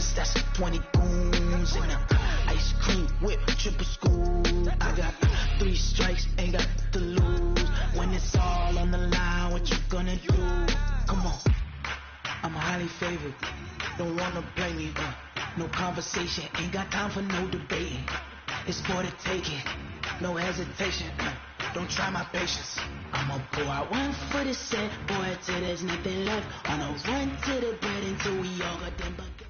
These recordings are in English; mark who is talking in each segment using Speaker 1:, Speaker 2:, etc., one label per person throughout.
Speaker 1: brothers, that's 20 goons in a ice cream whip, triple school. I got 3 strikes, ain't got to lose. When it's all on the line, what you gonna do? Come on, I'm highly favored. Don't wanna blame me, no conversation, ain't got time for no debating. It's for the taking, no hesitation. Don't try my patience. I'ma pull out 1 foot of set, boy, till there's nothing left. On a run to the bread until we all got them buckets.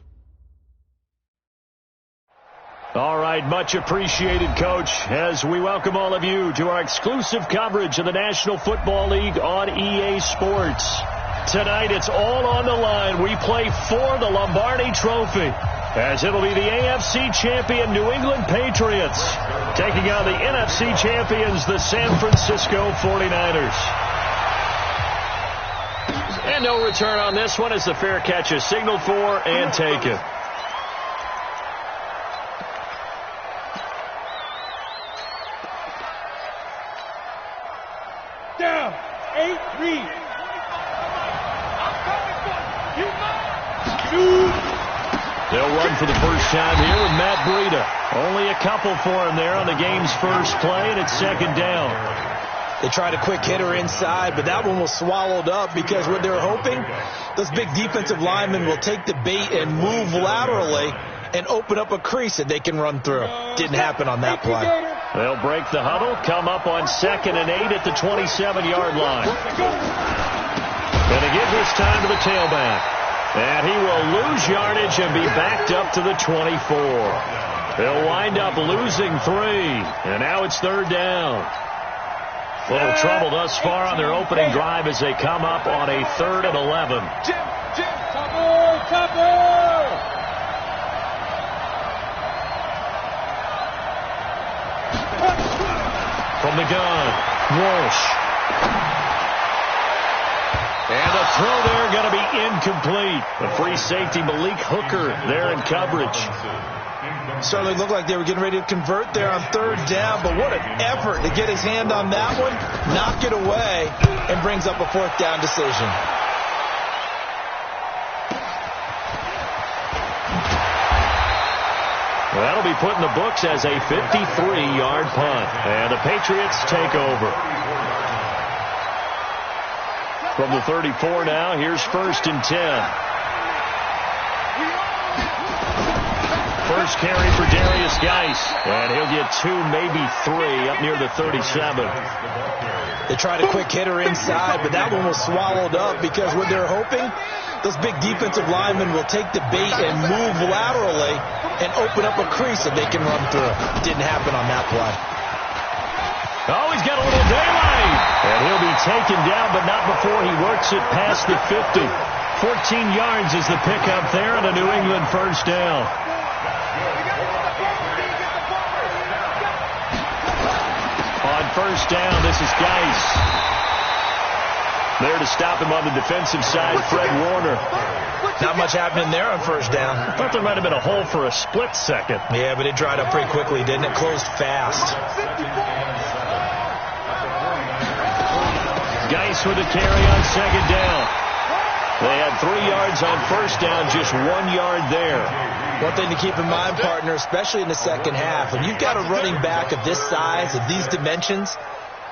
Speaker 2: All right, much appreciated, Coach, as we welcome all of you to our exclusive coverage of the National Football League on EA Sports. Tonight, it's all on the line. We play for the Lombardi Trophy, as it'll be the AFC champion New England Patriots taking on the NFC champions, the San Francisco 49ers. And no return on this one as the fair catch is signaled for and taken.
Speaker 3: Down, 8-3.
Speaker 2: They'll run for the first time here with Matt Breida. Only a couple for him there on the game's first play, and it's second down.
Speaker 4: They tried a quick hitter inside, but that one was swallowed up because what they were hoping, those big defensive linemen will take the bait and move laterally and open up a crease that they can run through. Didn't happen on that play.
Speaker 2: They'll break the huddle, come up on 2nd and 8 at the 27-yard line. And they give this time to the tailback. And he will lose yardage and be backed up to the 24. They'll wind up losing 3. And now it's 3rd down. A little trouble thus far on their opening drive as they come up on a 3rd and 11. From the gun, Walsh. And the throw there going to be incomplete. The free safety, Malik Hooker, there in coverage.
Speaker 4: Certainly looked like they were getting ready to convert there on 3rd down, but what an effort to get his hand on that one, knock it away, and brings up a 4th down decision.
Speaker 2: Well, that'll be put in the books as a 53-yard punt. And the Patriots take over. From the 34 now, here's 1st and 10. First carry for Darius Geis. And he'll get 2, maybe 3 up near the 37.
Speaker 4: They tried a quick hitter inside, but that one was swallowed up because what they're hoping, those big defensive linemen will take the bait and move laterally and open up a crease that they can run through. Didn't happen on that play.
Speaker 2: Oh, he's got a little daylight. And he'll be taken down, but not before he works it past the 50. 14 yards is the pickup there on a New England first down. On first down, this is Geis. There to stop him on the defensive side, Fred Warner.
Speaker 4: Not much happening there on first down.
Speaker 2: I thought there might have been a hole for a split second.
Speaker 4: Yeah, but it dried up pretty quickly, didn't it? Closed fast.
Speaker 2: Geis with a carry on second down. They had 3 yards on first down, just 1 yard there.
Speaker 4: One thing to keep in mind, partner, especially in the second half, when you've got a running back of this size, of these dimensions,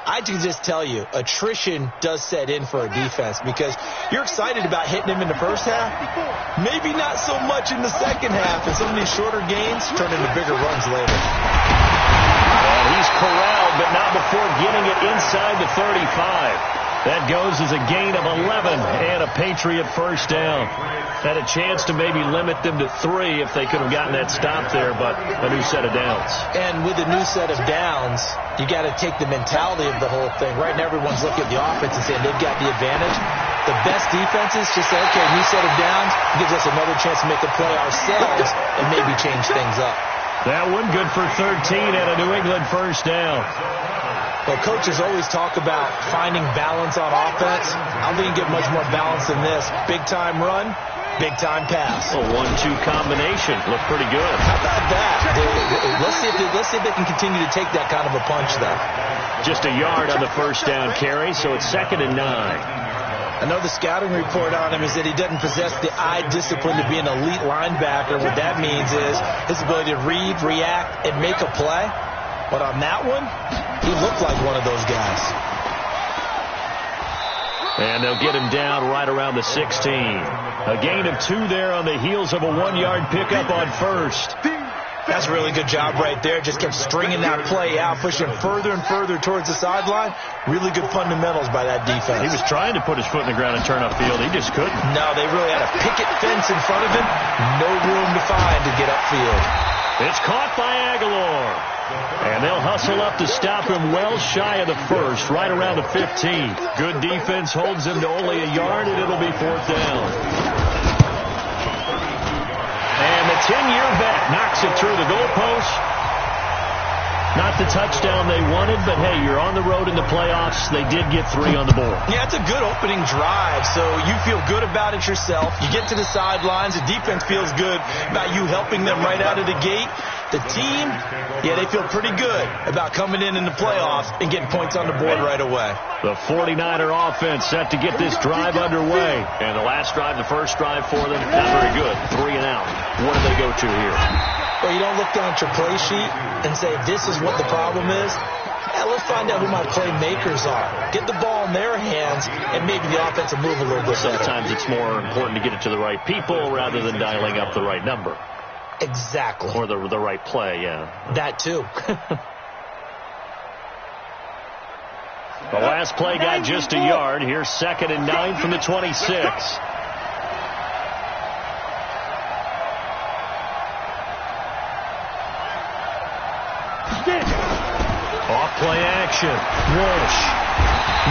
Speaker 4: I can just tell you, attrition does set in for a defense because you're excited about hitting him in the first half. Maybe not so much in the second half, and some of these shorter gains turn into bigger runs later.
Speaker 2: And he's corralled, but not before getting it inside the 35. That goes as a gain of 11 and a Patriot first down. Had a chance to maybe limit them to 3 if they could have gotten that stop there, but a new set of downs.
Speaker 4: And with a new set of downs, you got to take the mentality of the whole thing. Right now, everyone's looking at the offense and saying they've got the advantage. The best defenses just say, okay, new set of downs gives us another chance to make a play ourselves and maybe change things up.
Speaker 2: That one good for 13 and a New England first down.
Speaker 4: Well, coaches always talk about finding balance on offense. I don't think you get much more balance than this. Big-time run, big-time pass.
Speaker 2: A 1-2 combination. Looked pretty good.
Speaker 4: How about that? Let's see if they can continue to take that kind of a punch, though.
Speaker 2: Just a yard on the first down carry, so it's 2nd and 9.
Speaker 4: I know the scouting report on him is that he doesn't possess the eye discipline to be an elite linebacker. What that means is his ability to read, react, and make a play. But on that one, he looked like one of those guys.
Speaker 2: And they'll get him down right around the 16. A gain of 2 there on the heels of a 1-yard pickup on first.
Speaker 4: That's a really good job right there. Just kept stringing that play out, pushing further and further towards the sideline. Really good fundamentals by that defense.
Speaker 2: He was trying to put his foot in the ground and turn upfield. He just couldn't.
Speaker 4: No, they really had a picket fence in front of him. No room to find to get upfield.
Speaker 2: It's caught by Aguilar. And they'll hustle up to stop him well shy of the first, right around the 15. Good defense holds him to only a yard, and it'll be 4th down. And the 10-year vet knocks it through the goalpost. Not the touchdown they wanted, but hey, you're on the road in the playoffs. They did get 3 on the board.
Speaker 4: Yeah, it's a good opening drive, so you feel good about it yourself. You get to the sidelines. The defense feels good about you helping them right out of the gate. The team, yeah, they feel pretty good about coming in the playoffs and getting points on the board right away.
Speaker 2: The 49er offense set to get this drive underway. And the last drive, the first drive for them, not very good. 3 and out. What do they go to here?
Speaker 4: Well, you don't look down at your play sheet and say, this is what the problem is. Yeah, let's find out who my playmakers are. Get the ball in their hands, and maybe the offense will move a little bit better.
Speaker 2: Sometimes it's more important to get it to the right people rather than dialing up the right number.
Speaker 4: Exactly.
Speaker 2: Or the right play, yeah.
Speaker 4: That too.
Speaker 2: The last play got just a yard. Here's 2nd and 9 from the 26. Off play action. Walsh.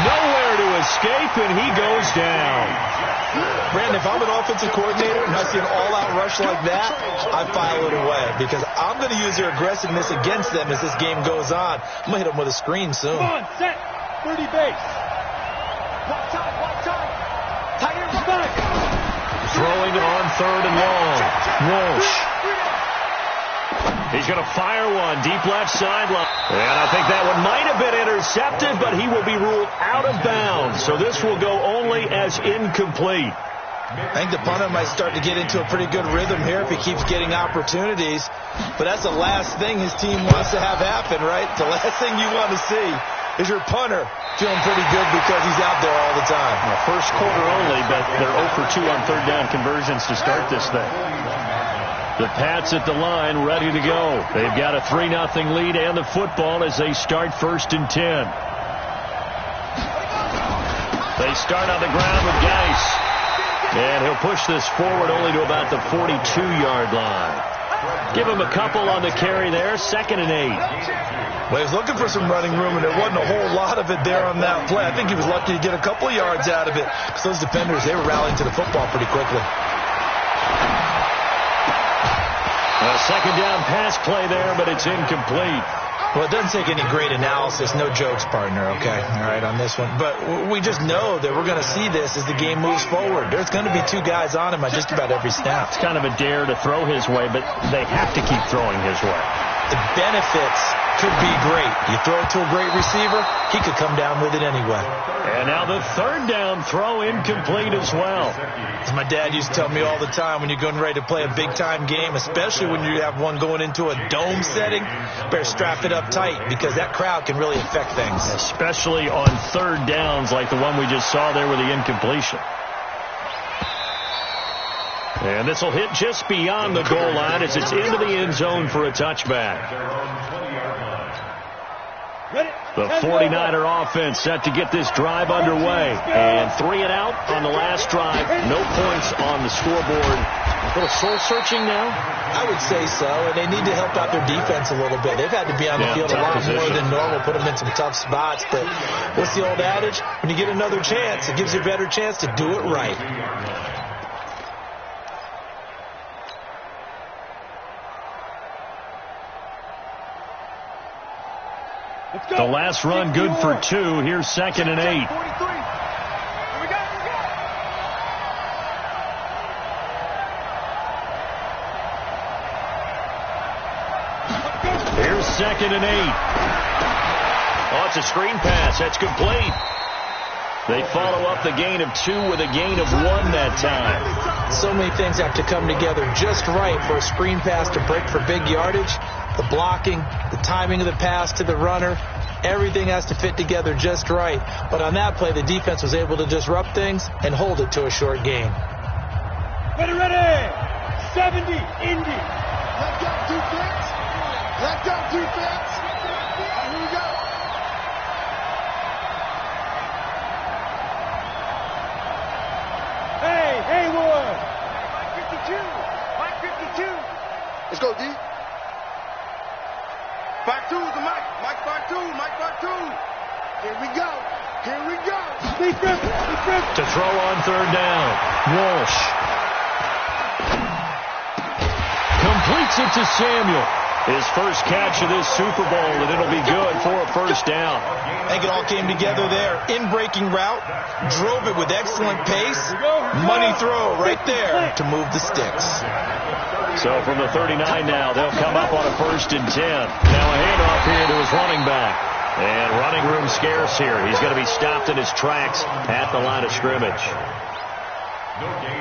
Speaker 2: Nowhere to escape, and he goes down.
Speaker 4: Brandon, if I'm an offensive coordinator and I see an all-out rush like that, I file it away because I'm going to use their aggressiveness against them as this game goes on. I'm going to hit them with a screen soon.
Speaker 3: Come on, set. 30 base. Watch out. Tight end back.
Speaker 2: Throwing on 3rd and long. Walsh. He's going to fire one deep left sideline. And I think that one might have been intercepted, but he will be ruled out of bounds. So this will go only as incomplete.
Speaker 4: I think the punter might start to get into a pretty good rhythm here if he keeps getting opportunities. But that's the last thing his team wants to have happen, right? The last thing you want to see is your punter feeling pretty good because he's out there all the time.
Speaker 2: Well, first quarter only, but they're 0 for 2 on 3rd down conversions to start this thing. The Pats at the line, ready to go. They've got a 3-0 lead and the football as they start 1st and 10. They start on the ground with Geis. And he'll push this forward only to about the 42-yard line. Give him a couple on the carry there, 2nd and 8.
Speaker 4: Well, he was looking for some running room, and there wasn't a whole lot of it there on that play. I think he was lucky to get a couple of yards out of it because those defenders, they were rallying to the football pretty quickly.
Speaker 2: A 2nd down pass play there, but it's incomplete.
Speaker 4: Well, it doesn't take any great analysis. No jokes, partner, okay? All right, on this one. But we just know that we're going to see this as the game moves forward. There's going to be 2 guys on him on just about every snap.
Speaker 2: It's kind of a dare to throw his way, but they have to keep throwing his way.
Speaker 4: The benefits could be great. You throw it to a great receiver, he could come down with it anyway.
Speaker 2: And now the 3rd down throw incomplete as well.
Speaker 4: As my dad used to tell me all the time, when you're going ready to play a big-time game, especially when you have one going into a dome setting, better strap it up tight because that crowd can really affect things.
Speaker 2: Especially on 3rd downs like the one we just saw there with the incompletion. And this will hit just beyond the goal line as it's into the end zone for a touchback. The 49er offense set to get this drive underway. And 3 and out on the last drive. No points on the scoreboard. A little soul-searching now?
Speaker 4: I would say so, and they need to help out their defense a little bit. They've had to be on the field a lot more than normal, put them in some tough spots. But what's the old adage? When you get another chance, it gives you a better chance to do it right.
Speaker 2: The last run good for 2. Here's 2nd and 8. Here's 2nd and 8. Oh, it's a screen pass. That's complete. They follow up the gain of 2 with a gain of 1 that time.
Speaker 4: So many things have to come together just right for a screen pass to break for big yardage. The blocking, the timing of the pass to the runner, everything has to fit together just right. But on that play, the defense was able to disrupt things and hold it to a short gain.
Speaker 3: Ready! 70, Indy.
Speaker 5: Let go, defense. Let go, defense. Here we go.
Speaker 3: Hey, Haywood. Mike 52.
Speaker 5: Let's go, D. 5-2 is the Mike. Mike 5-2. Mike 5-2. Here we go. Here we go.
Speaker 2: To throw on third down. Walsh completes it to Samuel. His first catch of this Super Bowl, and it'll be good for a first down.
Speaker 4: I think it all came together there. In-breaking route, drove it with excellent pace. Money throw right there to move the sticks.
Speaker 2: So from the 39 now, they'll come up on a 1st and 10. Now a handoff here to his running back. And running room scarce here. He's going to be stopped in his tracks at the line of scrimmage.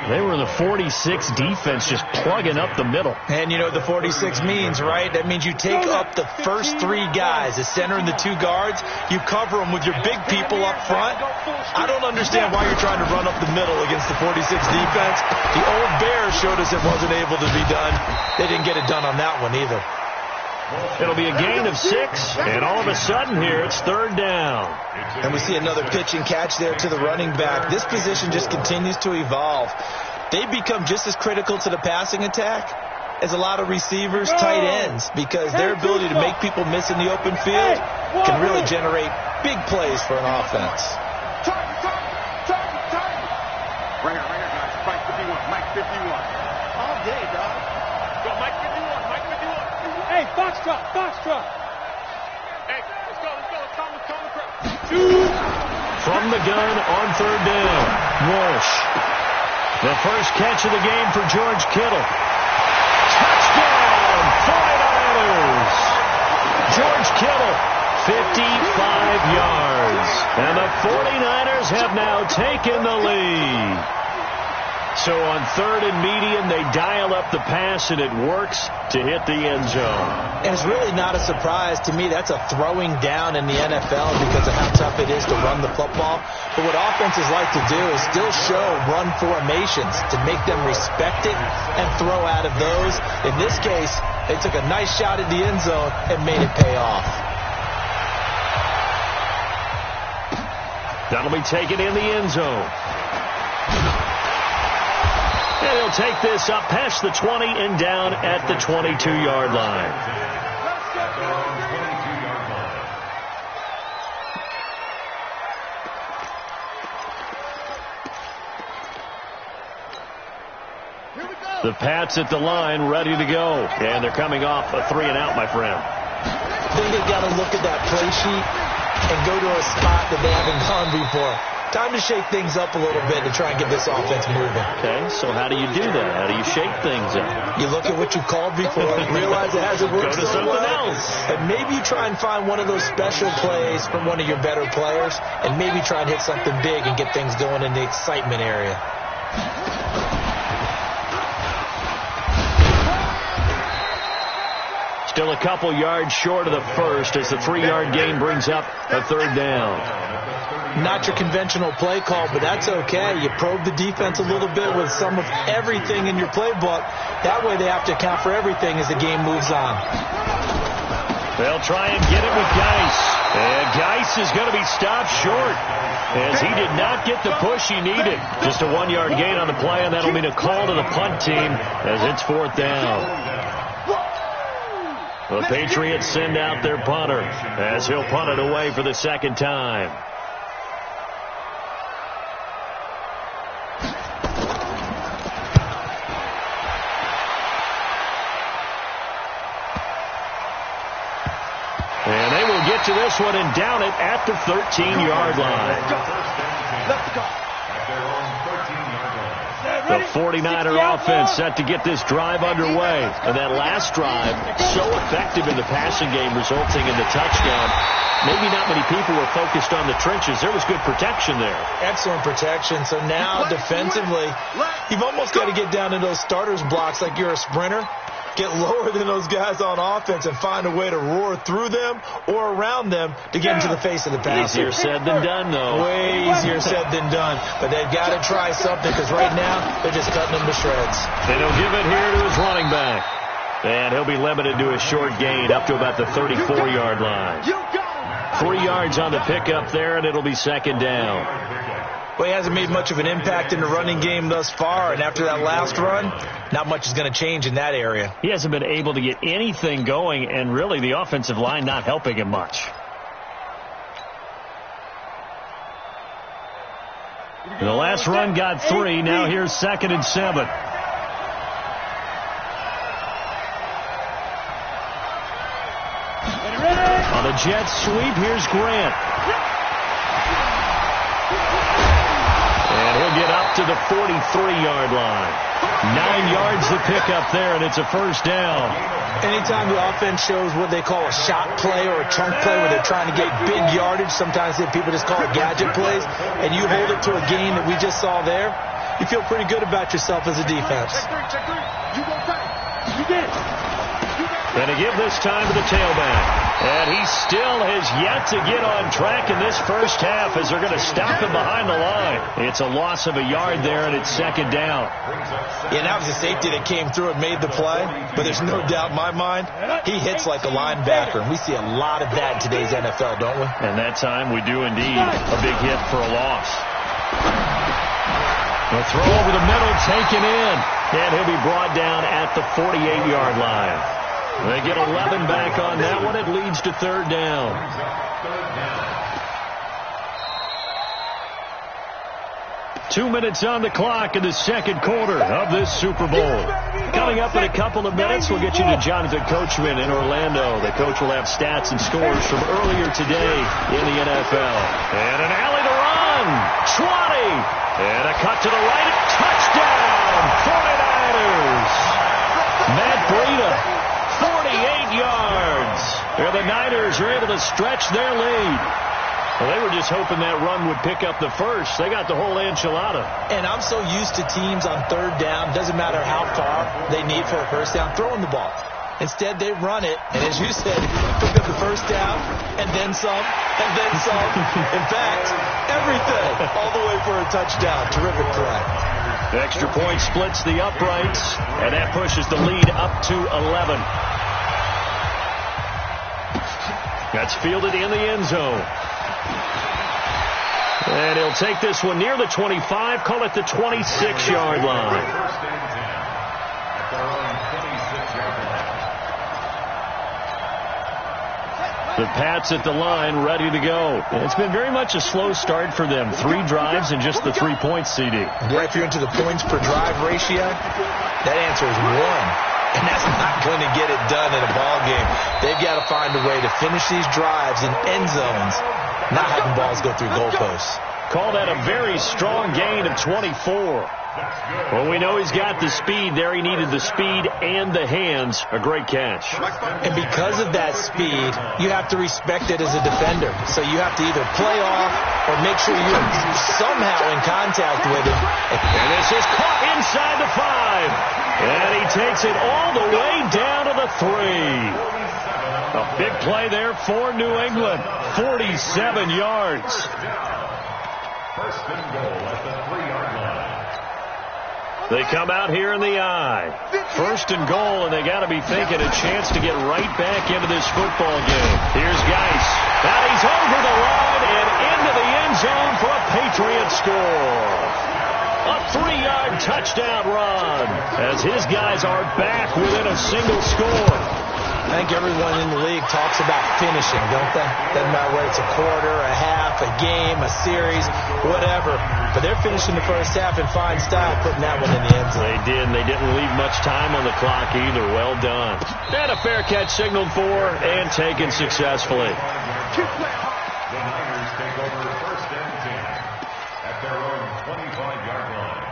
Speaker 2: They were the 46 defense just plugging up the middle.
Speaker 4: And you know what the 46 means, right? That means you take up the first 3 guys, the center and the 2 guards. You cover them with your big people up front. I don't understand why you're trying to run up the middle against the 46 defense. The old Bears showed us it wasn't able to be done. They didn't get it done on that one either.
Speaker 2: It'll be a gain of 6, and all of a sudden here it's 3rd down.
Speaker 4: And we see another pitch and catch there to the running back. This position just continues to evolve. They become just as critical to the passing attack as a lot of receivers, tight ends, because their ability to make people miss in the open field can really generate big plays for an offense.
Speaker 5: Right here, guys. Mike 51. All day, dog.
Speaker 3: Go, Mike 51. Hey, Foxtrot. Hey, let's go. Let's call the crowd.
Speaker 2: From the gun on 3rd down, Walsh. The first catch of the game for George Kittle. Touchdown, 49ers. George Kittle, 55 yards. And the 49ers have now taken the lead. So on 3rd and medium, they dial up the pass, and it works to hit the end zone.
Speaker 4: And it's really not a surprise to me. That's a throwing down in the NFL because of how tough it is to run the football. But what offenses like to do is still show run formations to make them respect it and throw out of those. In this case, they took a nice shot at the end zone and made it pay off.
Speaker 2: That'll be taken in the end zone. And he'll take this up past the 20 and down at the 22-yard line. The Pats at the line, ready to go. And they're coming off a 3-and-out, my friend.
Speaker 4: I think they've got to look at that play sheet and go to a spot that they haven't gone before. Time to shake things up a little bit to try and get this offense moving.
Speaker 2: Okay, so how do you do that? How do you shake things up?
Speaker 4: You look at what you called before, realize it hasn't worked
Speaker 2: Go to
Speaker 4: so
Speaker 2: something
Speaker 4: well,
Speaker 2: else.
Speaker 4: and maybe you try and find one of those special plays from one of your better players, and maybe try and hit something big and get things going in the excitement area.
Speaker 2: Still a couple yards short of the first as the 3-yard gain brings up a 3rd down.
Speaker 4: Not your conventional play call, but that's okay. You probe the defense a little bit with some of everything in your playbook. That way they have to account for everything as the game moves on.
Speaker 2: They'll try and get it with Geis. And Geis is going to be stopped short as he did not get the push he needed. Just a 1-yard gain on the play, and that'll mean a call to the punt team as it's 4th down. The Patriots send out their punter as he'll punt it away for the 2nd time. And they will get to this one and down it at the 13-yard line. The 49er offense set to get this drive underway. And that last drive, so effective in the passing game, resulting in the touchdown. Maybe not many people were focused on the trenches. There was good protection there.
Speaker 4: Excellent protection. So now defensively, you've almost got to get down to those starters blocks like you're a sprinter. Get lower than those guys on offense and find a way to roar through them or around them to get into the face of the passer.
Speaker 2: Easier said than done, though.
Speaker 4: Way easier said than done. But they've got to try something because right now they're just cutting them to shreds.
Speaker 2: And he'll give it here to his running back. And he'll be limited to a short gain up to about the 34-yard line. 3 yards on the pickup there, and it'll be second down.
Speaker 4: Well, he hasn't made much of an impact in the running game thus far, and after that last run, not much is going to change in that area.
Speaker 2: He hasn't been able to get anything going, and really the offensive line not helping him much. The last run got 3. Now here's 2nd and 7. On the jet sweep, here's Grant. And he'll get up to the 43-yard line. 9 yards to pick up there, and it's a first down.
Speaker 4: Anytime the offense shows what they call a shot play or a chunk play where they're trying to get big yardage, sometimes people just call it gadget plays, and you hold it to a gain that we just saw there, you feel pretty good about yourself as a defense.
Speaker 2: And to give this time to the tailback. And he still has yet to get on track in this first half as they're going to stop him behind the line. It's a loss of a yard there, and it's second down.
Speaker 4: Yeah, that was a safety that came through and made the play, but there's no doubt in my mind he hits like a linebacker, and we see a lot of that in today's NFL, don't we?
Speaker 2: And that time we do indeed. A big hit for a loss. The throw over the middle taken in, and he'll be brought down at the 48-yard line. They get 11 back on that one. It leads to third down. 2 minutes on the clock in the second quarter of this Super Bowl. Coming up in a couple of minutes, we'll get you to Jonathan Coachman in Orlando. The coach will have stats and scores from earlier today in the NFL. And an alley to run. 20. And a cut to the right. Touchdown. 49ers. Matt Breida. 48 yards. There the Niners are able to stretch their lead. Well, they were just hoping that run would pick up the first. They got the whole enchilada.
Speaker 4: And I'm so used to teams on third down, doesn't matter how far they need for a first down, throwing the ball. Instead, they run it, and as you said, pick up the first down, and then some, and then some. In fact, everything, all the way for a touchdown. Terrific play.
Speaker 2: The extra point splits the uprights, and that pushes the lead up to 11. That's fielded in the end zone. And he'll take this one near the 25, call it the 26-yard line. The Pats at the line, ready to go. It's been very much a slow start for them. 3 drives and just the 3 points, CD.
Speaker 4: Yeah, if you're into the points per drive ratio, that answer is 1. And that's not going to get it done in a ball game. They've got to find a way to finish these drives in end zones, not having balls go through goalposts.
Speaker 2: Call that a very strong gain of 24. Well, we know he's got the speed there. He needed the speed and the hands. A great catch.
Speaker 4: And because of that speed, you have to respect it as a defender. So you have to either play off or make sure you're somehow in contact with him.
Speaker 2: And this is caught inside the 5. And he takes it all the way down to the 3. A big play there for New England. 47 yards.
Speaker 6: First and goal at the 3-yard line.
Speaker 2: They come out here in the eye. First and goal, and they got to be thinking a chance to get right back into this football game. Here's Geis. Now he's over the line and into the end zone for a Patriot score. A 3-yard touchdown run as his guys are back within a single score.
Speaker 4: I think everyone in the league talks about finishing, don't they? Doesn't matter whether it's a quarter, a half, a game, a series, whatever. But they're finishing the first half in fine style, putting that one in the end zone.
Speaker 2: They did, and they didn't leave much time on the clock either. Well done. And a fair catch signaled for and taken successfully.
Speaker 6: The Niners take over first and 10 at their own 25-yard line.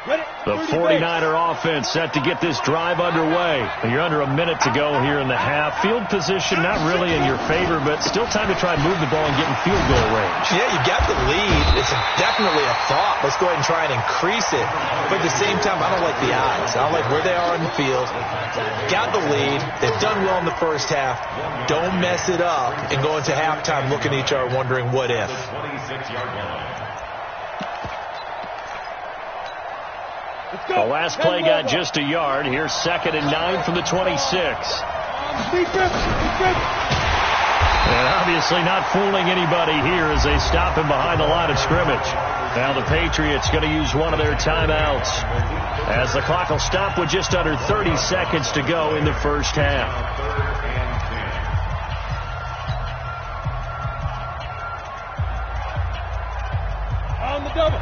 Speaker 2: The 49er offense set to get this drive underway. You're under a minute to go here in the half. Field position not really in your favor, but still time to try and move the ball and get in field goal range.
Speaker 4: Yeah, you got the lead. It's definitely a thought. Let's go ahead and try and increase it. But at the same time, I don't like the odds. I don't like where they are on the field. Got the lead. They've done well in the first half. Don't mess it up and go into halftime looking at each other wondering what if.
Speaker 6: 26-yard line.
Speaker 2: The last play got just a yard. Here's 2nd and 9 from the 26. And obviously not fooling anybody here as they stop him behind the line of scrimmage. Now the Patriots going to use one of their timeouts as the clock will stop with just under 30 seconds to go in the first half.
Speaker 3: On the double.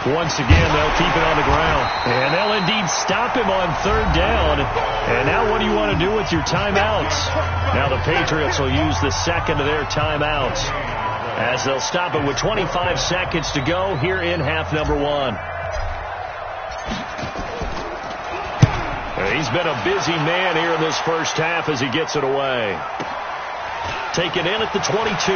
Speaker 2: Once again, they'll keep it on the ground. And they'll indeed stop him on 3rd down. And now what do you want to do with your timeouts? Now the Patriots will use the 2nd of their timeouts as they'll stop it with 25 seconds to go here in half number 1. He's been a busy man here in this first half as he gets it away. Taken in at the 22.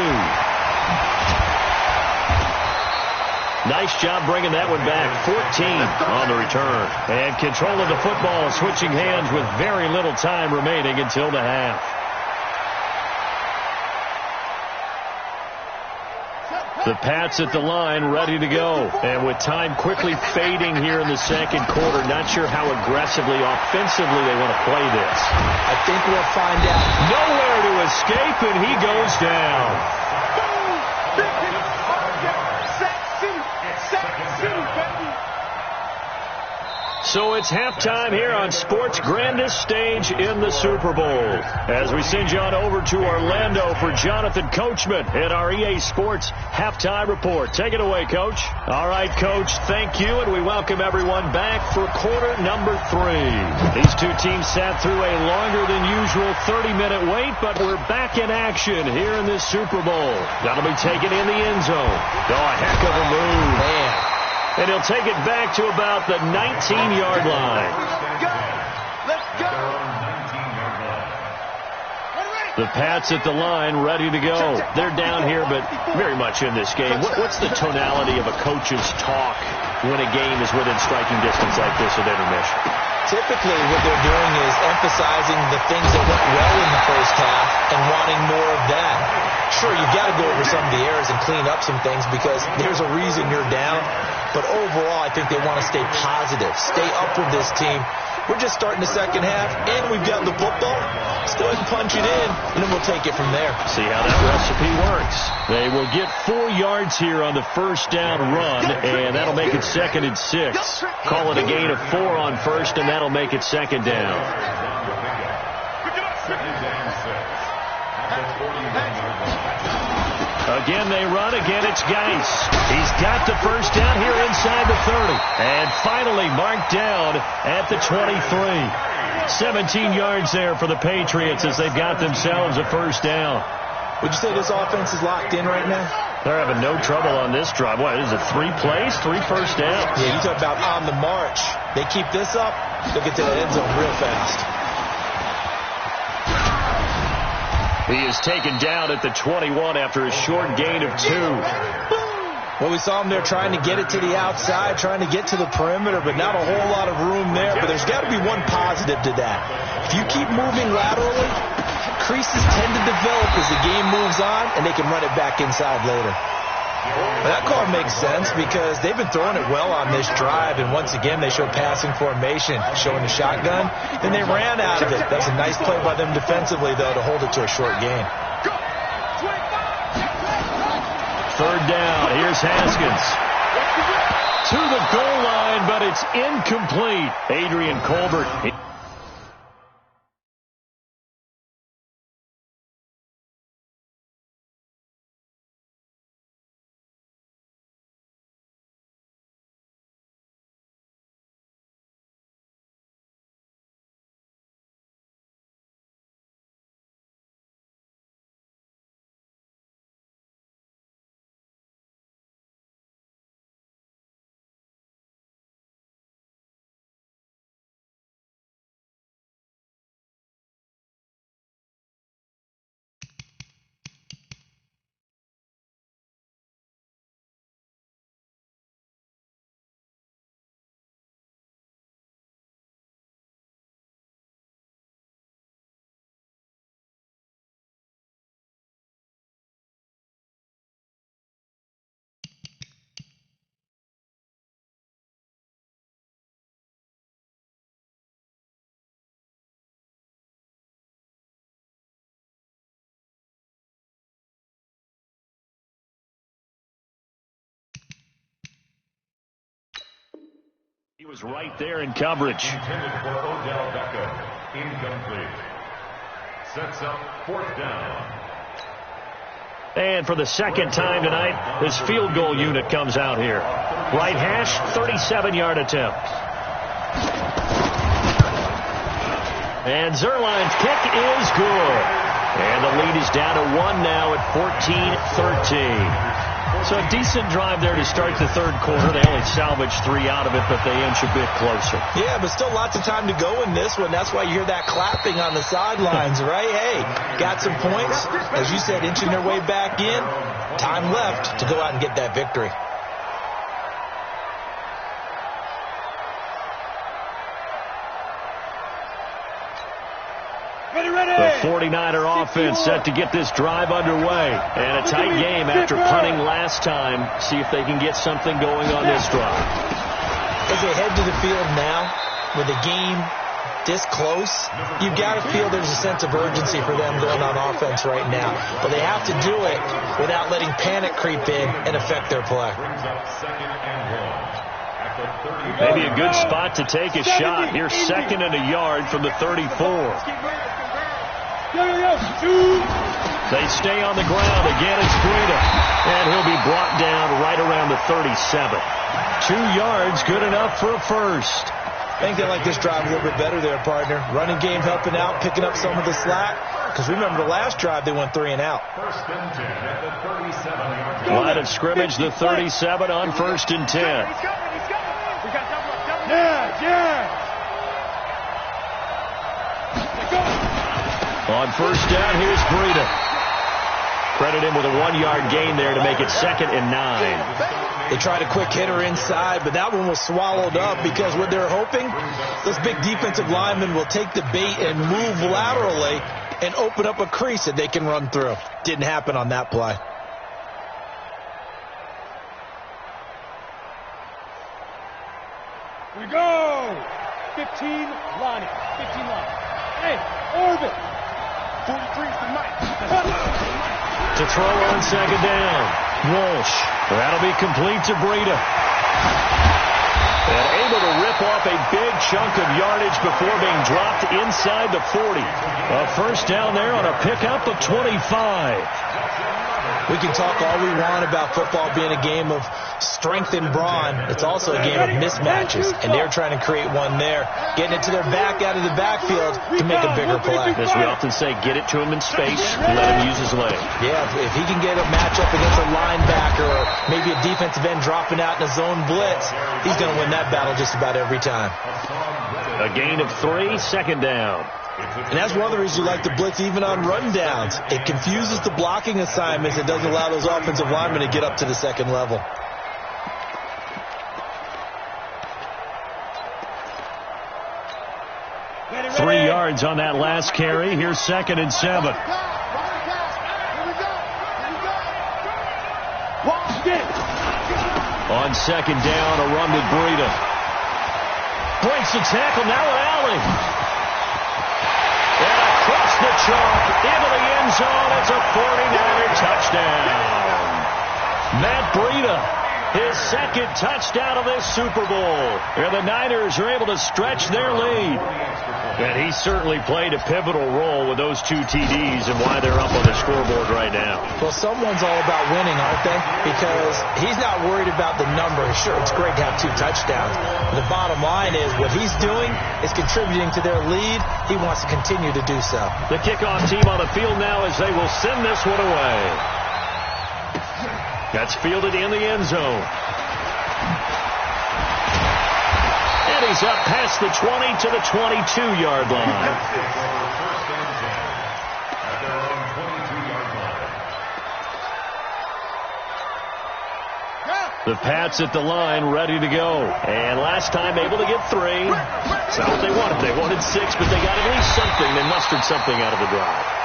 Speaker 2: Nice job bringing that one back. 14 on the return. And control of the football switching hands with very little time remaining until the half. The Pats at the line ready to go. And with time quickly fading here in the second quarter, not sure how aggressively, offensively they want to play this.
Speaker 4: I think we'll find out.
Speaker 2: Nowhere to escape, and he goes down. So it's halftime here on sports' grandest stage in the Super Bowl. As we send you on over to Orlando for Jonathan Coachman in our EA Sports Halftime Report. Take it away, Coach. All right, Coach, thank you, and we welcome everyone back for quarter number 3. These two teams sat through a longer than usual 30-minute wait, but we're back in action here in this Super Bowl. That'll be taken in the end zone. Oh, a heck of a move.
Speaker 4: Man.
Speaker 2: And he'll take it back to about the 19-yard line. The Pats at the line, ready to go. They're down here, but very much in this game. What's the tonality of a coach's talk when a game is within striking distance like this at intermission?
Speaker 4: Typically, what they're doing is emphasizing the things that went well in the first half and wanting more of that. Sure, you've got to go over some of the errors and clean up some things because there's a reason you're down. But overall, I think they want to stay positive, stay up with this team. We're just starting the second half, and we've got the football. Let's go ahead and punch it in, and then we'll take it from there.
Speaker 2: See how that recipe works. They will get 4 yards here on the first down run, and that'll make it 2nd and 6. Call it a gain of 4 on first, and that'll make it 2nd down. Again, they run. Again, it's Geis. He's got the first down here inside the 30. And finally marked down at the 23. 17 yards there for the Patriots as they've got themselves a first down.
Speaker 4: Would you say this offense is locked in right now?
Speaker 2: They're having no trouble on this drive. What, is it 3 plays, 3 first downs?
Speaker 4: Yeah, you talk about on the march. They keep this up, they'll get to that end zone real fast.
Speaker 2: He is taken down at the 21 after a short gain of 2.
Speaker 4: Well, we saw him there trying to get it to the outside, trying to get to the perimeter, but not a whole lot of room there. But there's got to be one positive to that. If you keep moving laterally, creases tend to develop as the game moves on, and they can run it back inside later. But that call makes sense because they've been throwing it well on this drive, and once again they showed passing formation, showing the shotgun. Then they ran out of it. That's a nice play by them defensively, though, to hold it to a short gain.
Speaker 2: 3rd down. Here's Haskins. To the goal line, but it's incomplete. Adrian Colbert. Was right there in coverage.
Speaker 6: Intended for Odell Beckham. Incomplete. Sets up 4th down.
Speaker 2: And for the second time tonight, this field goal unit comes out here. Right hash, 37-yard attempt. And Zerline's kick is good. And the lead is down to 1 now at 14-13. So a decent drive there to start the third quarter. They only salvaged 3 out of it, but they inch a bit closer.
Speaker 4: Yeah, but still lots of time to go in this one. That's why you hear that clapping on the sidelines, right? Hey, got some points. As you said, inching their way back in. Time left to go out and get that victory.
Speaker 2: The 49er offense set to get this drive underway. And a tight game after punting last time. See if they can get something going on this drive.
Speaker 4: As they head to the field now, with the game this close, you've got to feel there's a sense of urgency for them going on offense right now. But they have to do it without letting panic creep in and affect their play.
Speaker 2: Maybe a good spot to take a shot. Here's 2nd and a yard from the 34. They stay on the ground. Again, it's Breida. And he'll be brought down right around the 37. 2 yards, good enough for a first.
Speaker 4: I think they like this drive a little bit better there, partner. Running game helping out, picking up some of the slack. Because remember, the last drive, they went 3 and out.
Speaker 6: 1st and 10 at the 37-yard line.
Speaker 2: Line of scrimmage, the 37 on 1st and 10.
Speaker 3: Yeah.
Speaker 2: On 1st down, here's Breida. Credit him with a 1-yard gain there to make it 2nd and 9.
Speaker 4: They tried a quick hitter inside, but that one was swallowed up because what they're hoping, those big defensive linemen will take the bait and move laterally and open up a crease that they can run through. Didn't happen on that play.
Speaker 3: We go. 15 Lonnie. 15 Lonnie. Hey, orbit. 43 tonight.
Speaker 2: To throw on 2nd down. Walsh. That'll be complete to Breida. And able to rip off a big chunk of yardage before being dropped inside the 40. A 1st down there on a pickup of 25.
Speaker 4: We can talk all we want about football being a game of strength and brawn. It's also a game of mismatches, and they're trying to create one there, getting it to their back out of the backfield to make a bigger play.
Speaker 2: As we often say, get it to him in space, let him use his leg.
Speaker 4: Yeah, if he can get a matchup against a linebacker or maybe a defensive end dropping out in a zone blitz, he's going to win that battle just about every time.
Speaker 2: A gain of 3, 2nd down.
Speaker 4: And that's one of the reasons you like to blitz even on run downs. It confuses the blocking assignments. It doesn't allow those offensive linemen to get up to the 2nd level.
Speaker 3: Ready.
Speaker 2: 3 yards on that last carry. Here's 2nd and 7. On 2nd down, a run with Breida. Breaks the tackle, now an alley. And across the chalk, into the end zone, it's a 49er touchdown. Matt Breida, his 2nd touchdown of this Super Bowl. And the Niners are able to stretch their lead. And he certainly played a pivotal role with those 2 TDs and why they're up on the scoreboard right now.
Speaker 4: Well, someone's all about winning, aren't they? Because he's not worried about the number. Sure, it's great to have 2 touchdowns. But the bottom line is what he's doing is contributing to their lead. He wants to continue to do so.
Speaker 2: The kickoff team on the field now as they will send this one away. That's fielded in the end zone. And he's up past the 20 to the 22-yard line. The Pats at the line, ready to go. And last time able to get 3. It's not what they wanted. They wanted 6, but they got at least something. They mustered something out of the drive.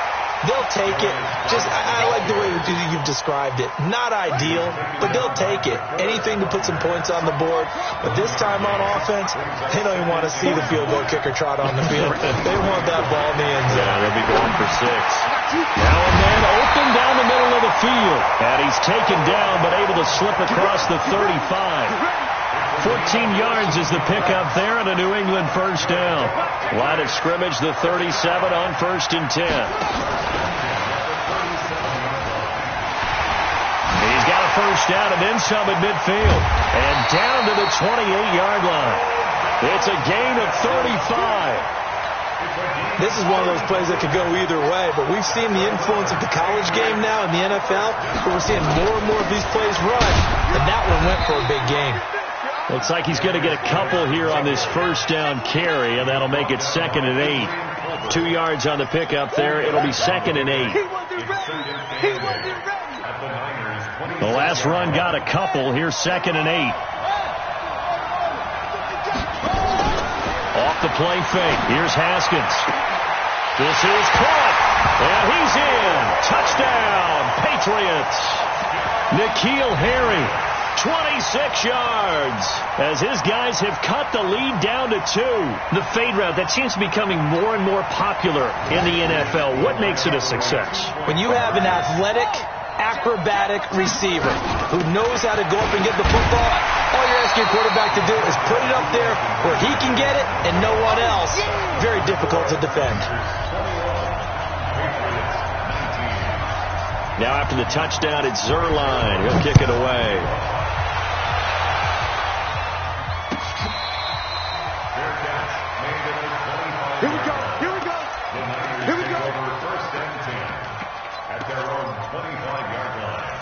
Speaker 4: They'll take it. I like the way you've described it. Not ideal, but they'll take it. Anything to put some points on the board. But this time on offense, they don't even want to see the field goal kicker trot on the field. They want that ball in the end zone.
Speaker 2: Yeah, they'll be going for 6. Now and then, open down the middle of the field. And he's taken down, but able to slip across the 35. 14 yards is the pickup there and a New England first down. Line of scrimmage, the 37 on 1st and 10. He's got a first down and then some at midfield. And down to the 28-yard line. It's a gain of 35.
Speaker 4: This is one of those plays that could go either way, but we've seen the influence of the college game now in the NFL, where we're seeing more and more of these plays run, and that one went for a big gain.
Speaker 2: Looks like he's going to get a couple here on this first down carry, and that'll make it 2nd and 8. 2 yards on the pickup there. It'll be 2nd and 8. The last run got a couple. Here's 2nd and 8. Off the play fake. Here's Haskins. This is caught. And he's in. Touchdown, Patriots. N'Keal Harry, 26 yards. As his guys have cut the lead down to 2. The fade route, that seems to be becoming more and more popular in the NFL. What makes it a success?
Speaker 4: When you have an athletic, acrobatic receiver who knows how to go up and get the football, all you're asking your quarterback to do is put it up there where he can get it and no one else. Very difficult to defend.
Speaker 2: Now after the touchdown, it's Zuerlein. He'll kick it away.
Speaker 5: Here we go. Here we go. Here we go.
Speaker 6: First and 10 at their own 25-yard line.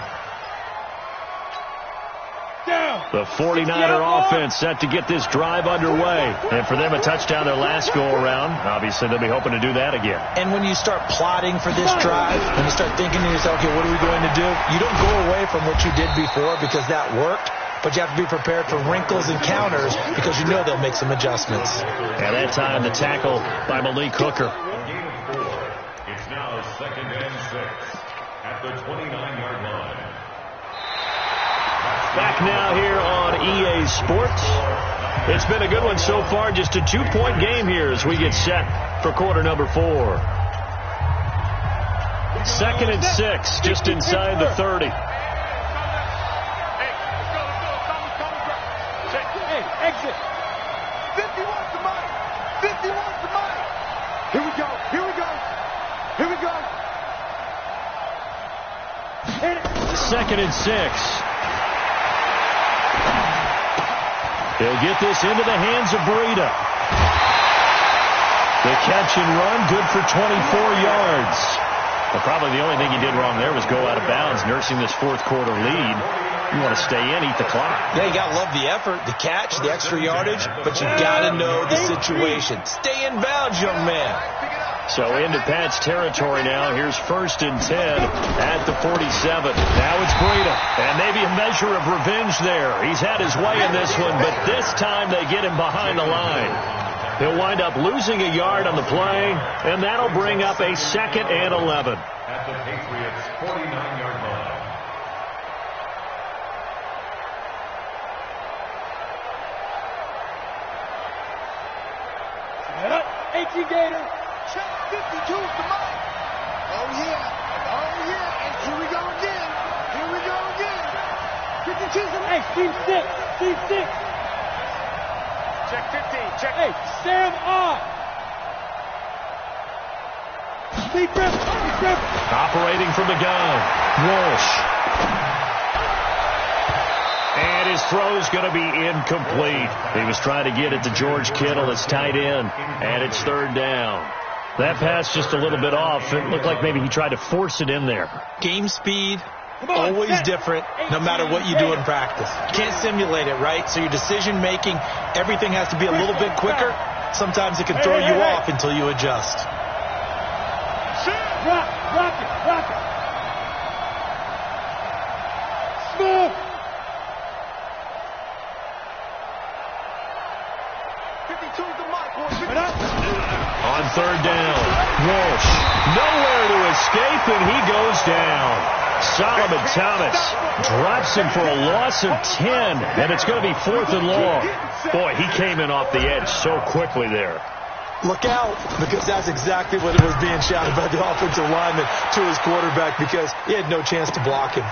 Speaker 2: The 49er offense set to get this drive underway. And for them, a touchdown their last go-around. Obviously, they'll be hoping to do that again.
Speaker 4: And when you start plotting for this drive, when you start thinking to yourself, okay, what are we going to do? You don't go away from what you did before because that worked. But you have to be prepared for wrinkles and counters because you know they'll make some adjustments.
Speaker 2: And that time, the tackle by Malik Hooker.
Speaker 6: It's now 2nd and 6 at the 29-yard line.
Speaker 2: Back now here on EA Sports. It's been a good one so far. Just a 2-point game here as we get set for quarter number 4. 2nd and 6, just inside the 30.
Speaker 3: Exit.
Speaker 5: 50 wants the money. 50 wants the money. Here we go. Here we go. Here we go.
Speaker 2: 2nd and 6. They'll get this into the hands of Breida. The catch and run, good for 24 yards. But probably the only thing he did wrong there was go out of bounds, nursing this fourth quarter lead. You want to stay in, eat the clock.
Speaker 4: Yeah, you got to love the effort, the catch, the extra yardage, but you got to know the situation. Stay in bounds, young man.
Speaker 2: So into Pat's territory now. Here's 1st and 10 at the 47. Now it's Breida. And maybe a measure of revenge there. He's had his way in this one, but this time they get him behind the line. He'll wind up losing a yard on the play, and that'll bring up a 2nd and 11.
Speaker 6: At the Patriots' 49-yard line.
Speaker 3: H.E. Gator.
Speaker 5: Check 52's the mic. Oh, yeah. Oh, yeah. And here we go again. Here we go again. 52's the mic.
Speaker 3: Hey, Steve 6. Steve 6.
Speaker 5: Check 15. Check.
Speaker 3: Hey, Sam off. Steve Griffin. Steve Griffin.
Speaker 2: Operating from the gun. Walsh. And his throw's going to be incomplete. He was trying to get it to George Kittle. It's tight end, and it's 3rd down. That pass just a little bit off. It looked like maybe he tried to force it in there.
Speaker 4: Game speed, always different, no matter what you do in practice. You can't simulate it, right? So your decision-making, everything has to be a little bit quicker. Sometimes it can throw you off until you adjust.
Speaker 3: Rock it. Smooth.
Speaker 5: 52's the mic.
Speaker 2: On 3rd down, Walsh nowhere to escape, and he goes down. Solomon Thomas drops him for a loss of 10, and it's going to be 4th and long. Boy, he came in off the edge so quickly there.
Speaker 4: look out, because that's exactly what was being shouted by the offensive lineman to his quarterback, because he had no chance to block him.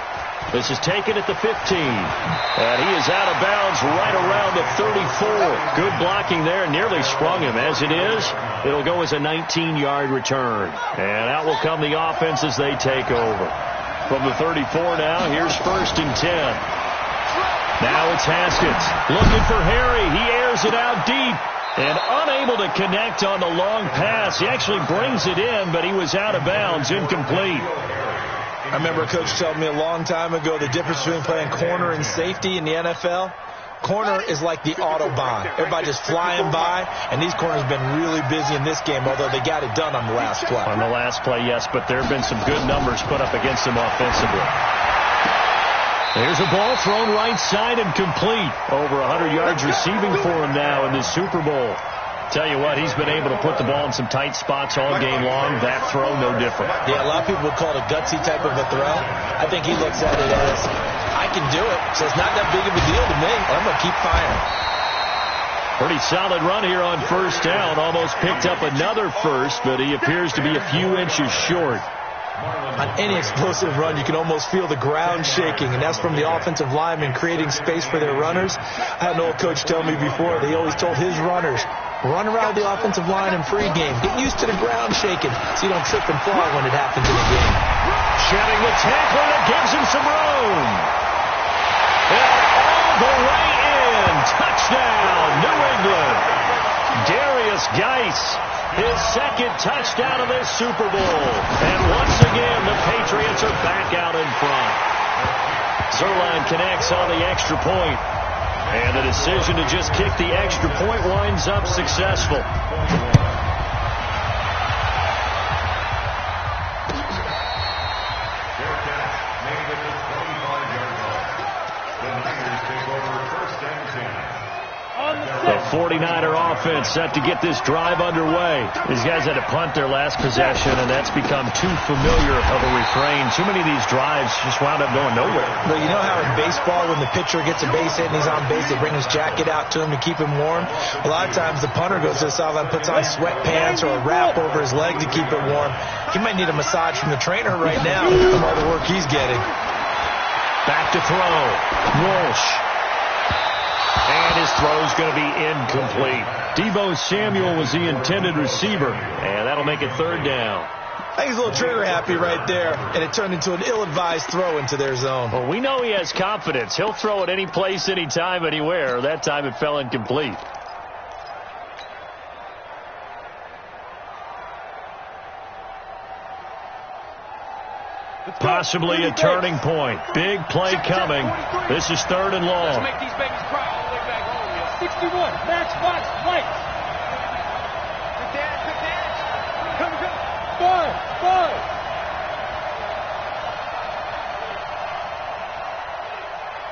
Speaker 2: This is taken at the 15. And he is out of bounds right around the 34. Good blocking there. Nearly sprung him. As it is, it'll go as a 19-yard return. And out will come the offense as they take over. From the 34 now, here's 1st and 10. Now it's Haskins looking for Harry. He airs it out deep. And unable to connect on the long pass. He actually brings it in, but he was out of bounds, incomplete.
Speaker 4: I remember a coach telling me a long time ago the difference between playing corner and safety in the NFL. Corner is like the Autobahn. Everybody just flying by, and these corners have been really busy in this game, although they got it done on the last play.
Speaker 2: On the last play, yes, but there have been some good numbers put up against them offensively. There's a ball thrown right side and complete. Over 100 yards receiving for him now in this Super Bowl. Tell you what, he's been able to put the ball in some tight spots all game long. That throw, no different.
Speaker 4: Yeah, a lot of people would call it a gutsy type of a throw. I think he looks at it as, I can do it, so it's not that big of a deal to me. I'm going to keep firing.
Speaker 2: Pretty solid run here on 1st down. Almost picked up another first, but he appears to be a few inches short.
Speaker 4: On any explosive run, you can almost feel the ground shaking, and that's from the offensive linemen creating space for their runners. I had an old coach tell me before, they always told his runners, run around the offensive line in pregame. Get used to the ground shaking so you don't trip and fall when it happens in the game.
Speaker 2: Shedding the tackle that gives him some room. And all the way in. Touchdown, New England. Darius Geis, his 2nd touchdown of this Super Bowl. And once again, the Patriots are back out in front. Zerline connects on the extra point. And the decision to just kick the extra point winds up successful. The 49er offense set to get this drive underway. These guys had to punt their last possession, and that's become too familiar of a refrain. Too many of these drives just wound up going nowhere.
Speaker 4: Well, you know how in baseball, when the pitcher gets a base hit and he's on base, they bring his jacket out to him to keep him warm? A lot of times the punter goes to the sideline, puts on sweatpants or a wrap over his leg to keep it warm. He might need a massage from the trainer right now from all the work he's getting.
Speaker 2: Back to throw. Walsh. And his throw's going to be incomplete. Deebo Samuel was the intended receiver, and that'll make it 3rd down.
Speaker 4: I think he's a little trigger happy right there, and it turned into an ill-advised throw into their zone.
Speaker 2: Well, we know he has confidence. He'll throw it any place, anytime, anywhere. That time it fell incomplete. Possibly a turning point. Big play coming. This is 3rd and long.
Speaker 3: Let's make these babies cry all the way back home. 61, Max Fox, right. Good dance, good dance. Come. 5.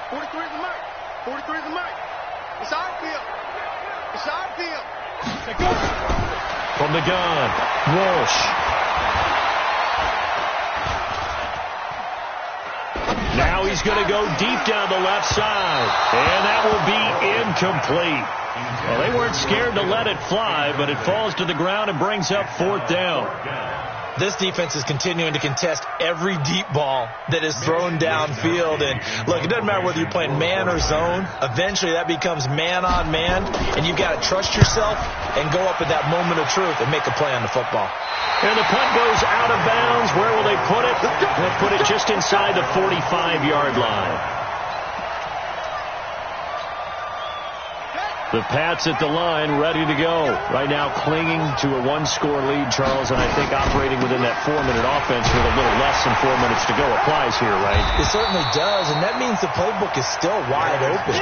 Speaker 5: 43 is the mic. 43 is the mic. It's our field. It's our field.
Speaker 2: From the gun, Walsh. Now he's going to go deep down the left side. And that will be incomplete. Well, they weren't scared to let it fly, but it falls to the ground and brings up 4th down.
Speaker 4: This defense is continuing to contest every deep ball that is thrown downfield. And, look, it doesn't matter whether you're playing man or zone. Eventually, that becomes man-on-man, and you've got to trust yourself and go up at that moment of truth and make a play on the football.
Speaker 2: And the punt goes out of bounds. Where will they put it? They'll put it just inside the 45-yard line. The Pats at the line, ready to go. Right now clinging to a 1-score lead, Charles, and I think operating within that 4-minute offense with a little less than 4 minutes to go applies here, right?
Speaker 4: It certainly does, and that means the playbook is still wide open.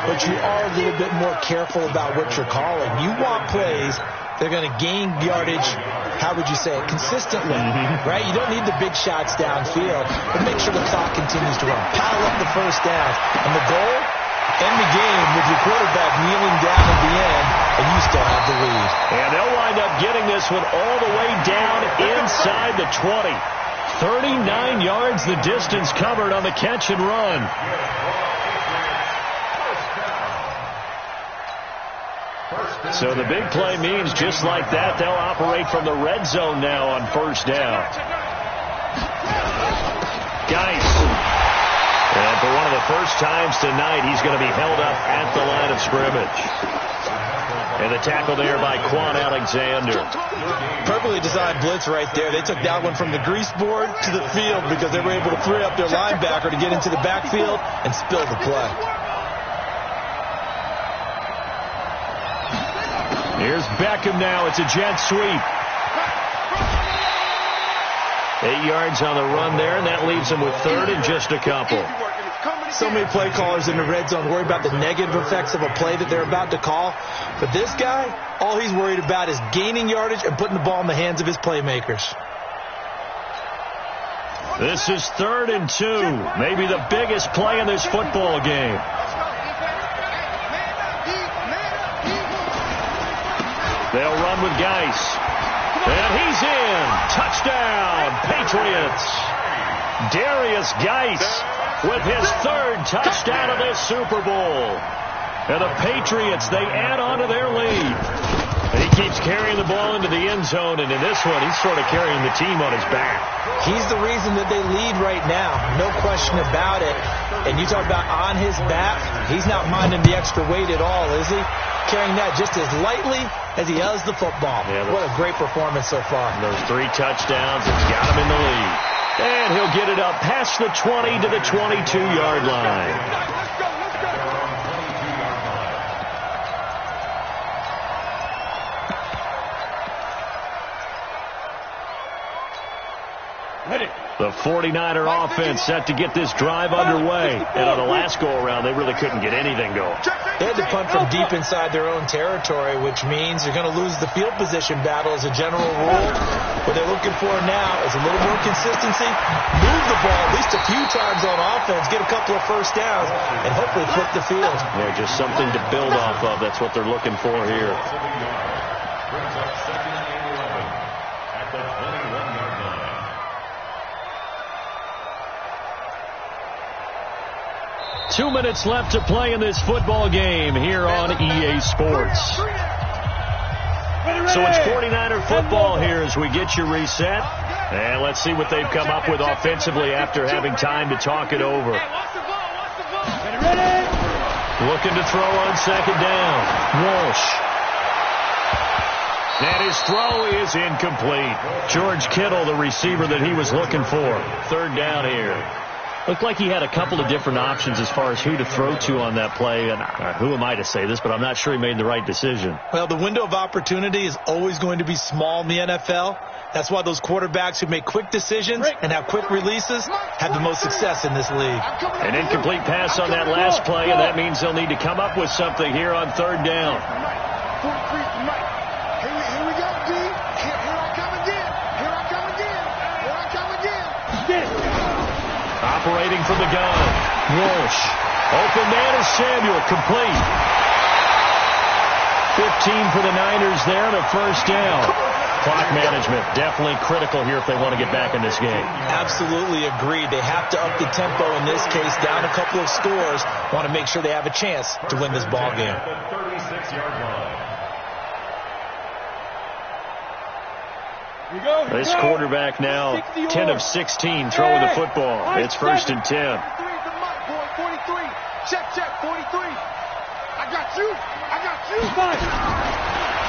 Speaker 4: But you are a little bit more careful about what you're calling. You want plays that are going to gain yardage, how would you say it, consistently, right? You don't need the big shots downfield, but make sure the clock continues to run. Pile up the first down, and the goal, end the game with your quarterback kneeling down at the end, and you still have the lead.
Speaker 2: And they'll wind up getting this one all the way down inside the 20. 39 yards the distance covered on the catch and run. So the big play means just like that, they'll operate from the red zone now on first down. Geis. And for one of the first times tonight, he's going to be held up at the line of scrimmage. And the tackle there by Quan Alexander.
Speaker 4: Perfectly designed blitz right there. They took that one from the grease board to the field because they were able to free up their linebacker to get into the backfield and spill the play.
Speaker 2: Here's Beckham now. It's a jet sweep. 8 yards on the run there, and that leaves him with third and just a couple.
Speaker 4: So many play callers in the red zone worry about the negative effects of a play that they're about to call. But this guy, all he's worried about is gaining yardage and putting the ball in the hands of his playmakers.
Speaker 2: This is 3rd and 2. Maybe the biggest play in this football game. They'll run with Geis. And he's in. Touchdown, Patriots. Darius Geis with his 3rd touchdown of this Super Bowl. And the Patriots, they add on to their lead. And he keeps carrying the ball into the end zone, and in this one, he's sort of carrying the team on his back.
Speaker 4: He's the reason that they lead right now. No question about it. And you talk about on his back, he's not minding the extra weight at all, is he? Carrying that just as lightly as he does the football. Yeah, what a great performance so far.
Speaker 2: Those 3 touchdowns, it's got him in the lead. And he'll get it up past the 20 to the 22-yard line. The 49er offense set to get this drive underway. And on the last go-around, they really couldn't get anything going.
Speaker 4: They had to punt from deep inside their own territory, which means you're going to lose the field position battle as a general rule. What they're looking for now is a little more consistency, move the ball at least a few times on offense, get a couple of first downs, and hopefully flip the field.
Speaker 2: Yeah, just something to build off of. That's what they're looking for here.
Speaker 6: Brings up 2nd and 11 at the 21-yard line.
Speaker 2: 2 minutes left to play in this football game here on EA Sports. So it's 49er football here as we get you reset. And let's see what they've come up with offensively after having time to talk it over. Looking to throw on 2nd down. Walsh. And his throw is incomplete. George Kittle, the receiver that he was looking for. 3rd down here. Looked like he had a couple of different options as far as who to throw to on that play. And who am I to say this, but I'm not sure he made the right decision.
Speaker 4: Well, the window of opportunity is always going to be small in the NFL. That's why those quarterbacks who make quick decisions and have quick releases have the most success in this league.
Speaker 2: An incomplete pass on that last play, and that means they'll need to come up with something here on 3rd down.
Speaker 5: Here we go, D. Here I come again. Here I come again. Here I come again.
Speaker 2: Operating from the gun. Walsh. Open man is Samuel. Complete. 15 for the Niners there and a first down. Clock management definitely critical here if they want to get back in this game.
Speaker 4: Absolutely agreed. They have to up the tempo in this case, down a couple of scores. Want to make sure they have a chance to win this ball game.
Speaker 6: At the 36-yard line.
Speaker 2: This quarterback now 10 of 16 throwing the football. It's 1st and 10.
Speaker 5: 43 Check, 43. I got you.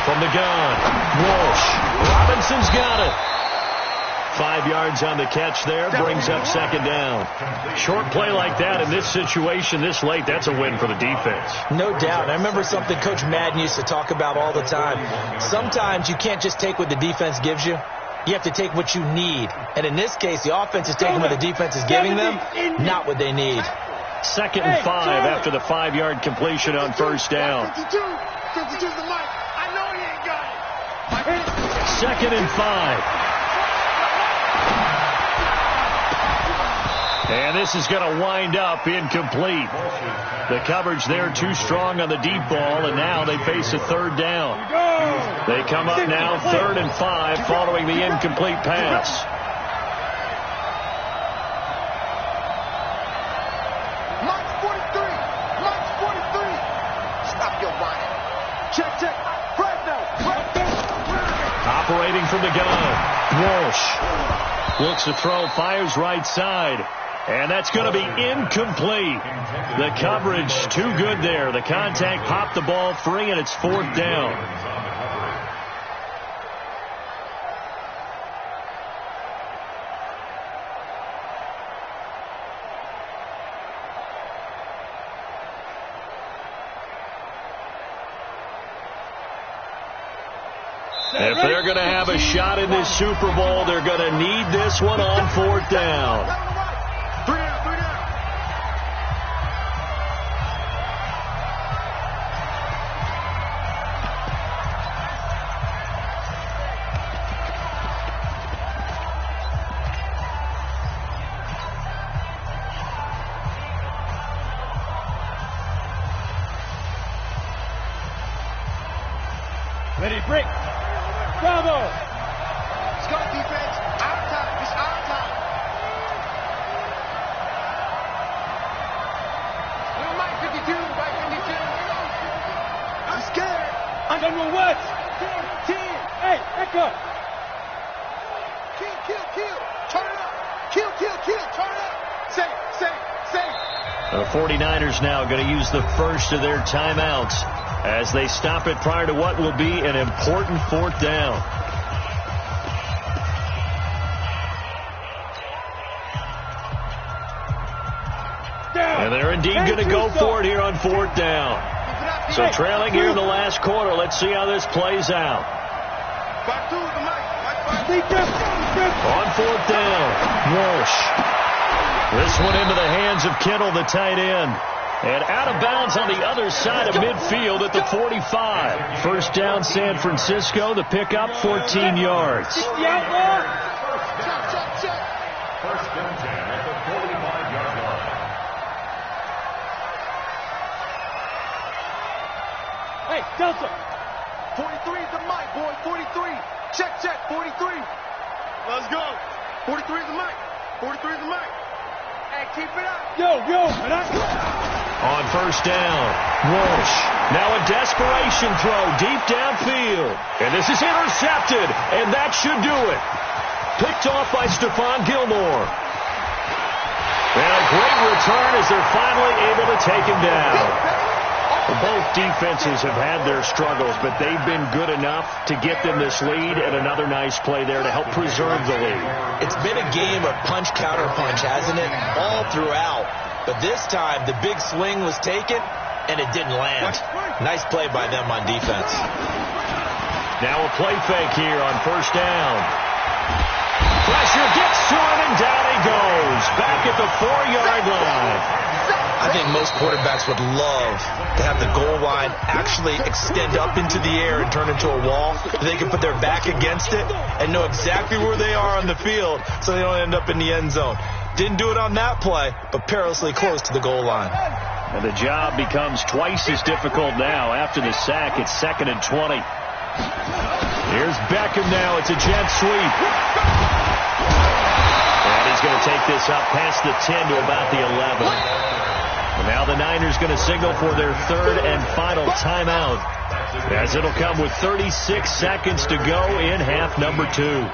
Speaker 2: From the gun, Walsh. Robinson's got it. 5 yards on the catch there, brings up 2nd down. Short play like that in this situation this late, that's a win for the defense.
Speaker 4: No doubt. I remember something Coach Madden used to talk about all the time. Sometimes you can't just take what the defense gives you. You have to take what you need. And in this case, the offense is taking what the defense is giving them, not what they need.
Speaker 2: 2nd and 5 after the 5-yard completion on first down.
Speaker 5: 52's the mic. I know he ain't got it.
Speaker 2: 2nd and 5. And this is going to wind up incomplete. The coverage there too strong on the deep ball, and now they face a 3rd down. They come up now 3rd and 5 following the incomplete pass.
Speaker 5: Mike's 43. Stop your whining. Check.
Speaker 2: waiting from the gun. Walsh looks to throw, fires right side. And that's going to be incomplete. The coverage too good there. The contact popped the ball free, and it's 4th down. If they're going to have a shot in this Super Bowl, they're going to need this one on 4th down.
Speaker 3: Ready, break. Bravo.
Speaker 5: Let's go, defense. Our time. It's our time. Little Mike 52. Mike 52. I'm scared.
Speaker 3: General Woods. 10. Hey, echo.
Speaker 5: Kill. Turn it up. Kill. Turn it up. Say.
Speaker 2: The 49ers now going to use the first of their timeouts as they stop it prior to what will be an important 4th down. And they're indeed going to go for it here on 4th down. So trailing here in the last quarter. Let's see how this plays out. On 4th down, Walsh. This one into the hands of Kittle, the tight end. And out of bounds on the other side of midfield at the 45. First down, San Francisco. The pickup, 14 yards.
Speaker 6: First and 10 at the 45-yard line.
Speaker 3: Hey, Delta.
Speaker 5: 43 is the mic, boy. 43. Check. 43. Let's go. 43 is the mic. 43 is the mic. Hey, keep it up.
Speaker 3: Yo.
Speaker 2: On first down, Walsh. Now a desperation throw deep downfield. And this is intercepted, and that should do it. Picked off by Stephon Gilmore. And a great return as they're finally able to take him down. Both defenses have had their struggles, but they've been good enough to get them this lead, and another nice play there to help preserve the lead.
Speaker 4: It's been a game of punch, counter punch, hasn't it? All throughout. But this time, the big swing was taken, and it didn't land. Nice play by them on defense.
Speaker 2: Now a play fake here on first down. Pressure gets to him, and down he goes. Back at the 4-yard line.
Speaker 4: I think most quarterbacks would love to have the goal line actually extend up into the air and turn into a wall. They can put their back against it and know exactly where they are on the field so they don't end up in the end zone. Didn't do it on that play, but perilously close to the goal line.
Speaker 2: And the job becomes twice as difficult now. After the sack, it's 2nd and 20. Here's Beckham now. It's a jet sweep. And he's going to take this up past the 10 to about the 11. And now the Niners going to signal for their 3rd and final timeout, as it'll come with 36 seconds to go in half number 2.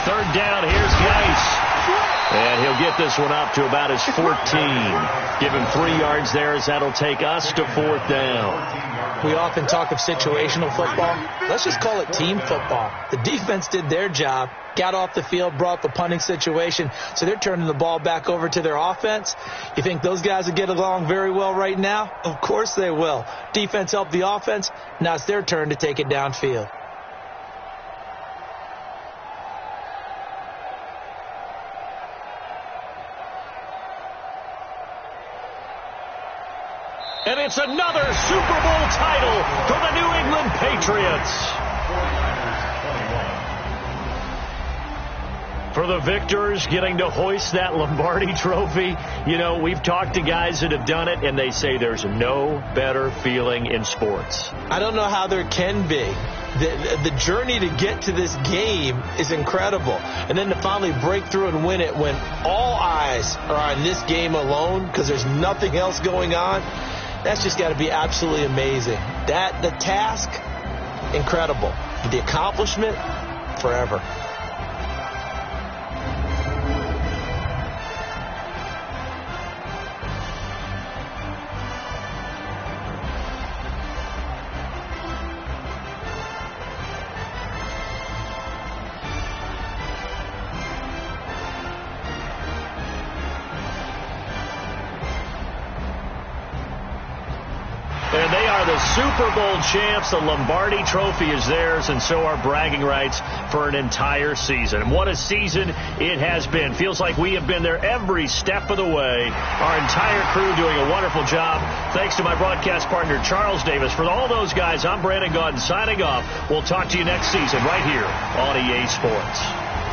Speaker 2: Third down, here's Geis. And he'll get this one up to about his 14. Give him 3 yards there as that'll take us to 4th down.
Speaker 4: We often talk of situational football. Let's just call it team football. The defense did their job, got off the field, brought the punting situation, so they're turning the ball back over to their offense. You think those guys will get along very well right now? Of course they will. Defense helped the offense. Now it's their turn to take it downfield.
Speaker 2: And it's another Super Bowl title for the New England Patriots. For the victors, getting to hoist that Lombardi trophy, you know, we've talked to guys that have done it, and they say there's no better feeling in sports.
Speaker 4: I don't know how there can be. The journey to get to this game is incredible. And then to finally break through and win it when all eyes are on this game alone because there's nothing else going on, that's just got to be absolutely amazing. The task, incredible. The accomplishment, forever.
Speaker 2: And they are the Super Bowl champs. The Lombardi trophy is theirs, and so are bragging rights for an entire season. And what a season it has been. Feels like we have been there every step of the way. Our entire crew doing a wonderful job. Thanks to my broadcast partner, Charles Davis. For all those guys, I'm Brandon Gaudin signing off. We'll talk to you next season right here on EA Sports.